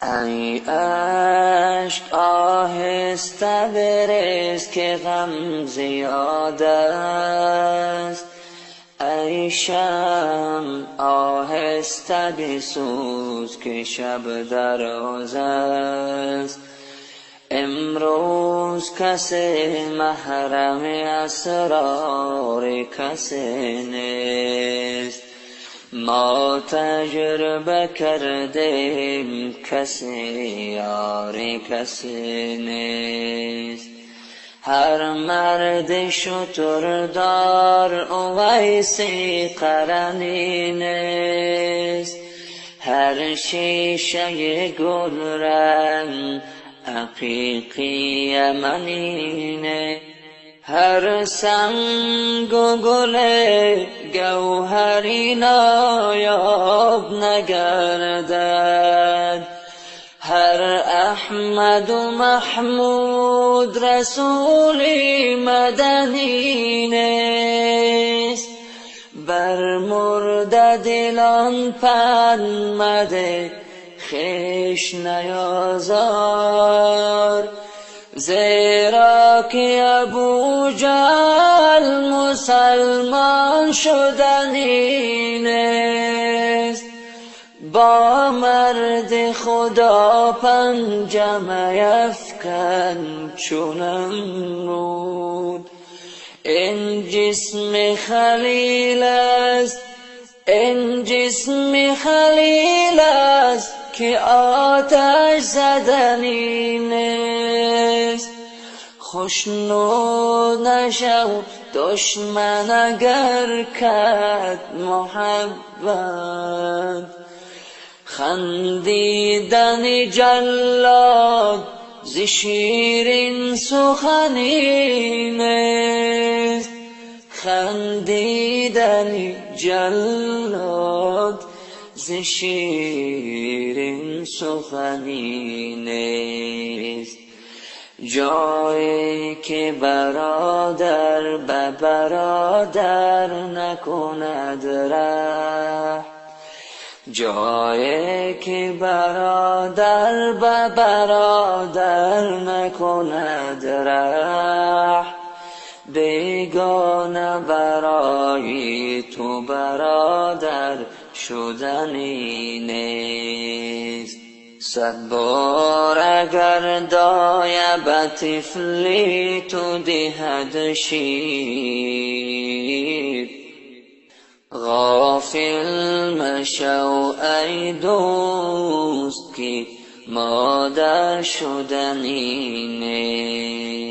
ای عشق آهسته بریز که غم زیاد است، ای شمع آهسته بسوز که شب دراز است. امروز کسی محرم اسرار کسی نیست، ما تجربه کردیم کسی یار کسی نیست. هر مرد شتردار اویسی قرنی نیست، هر شیشه گل رنگ عقیقی یمنی، هر سنگ و گل گوهری نایاب نگردد، هر احمد و محمود رسولی مدنی نیست. بر مرده دلان پند مده خویش نیازار، زیرا که ابوجهل مسلمان شدنی نیست. با مرد خدا پنجه افکن چون نمرود، این جسم خلیل است، این جسم خلیل است که آتش زدنی نیست. خشنود نشو دشمن اگر کرد محبت، خندیدن جلاد ز شیرین سخنی نیست، خندیدن جلاد ز شیرین سخنی نیست. جایی که برادر به برادر نکند ره، جایی که برادر به برادر نکند ره، بیگانه برای تو برادر شدنی نیست. 100 بار اگر دایه به طفلی تو دهد شیر، غافل مشو ای دوست که مادر شدنی نیست.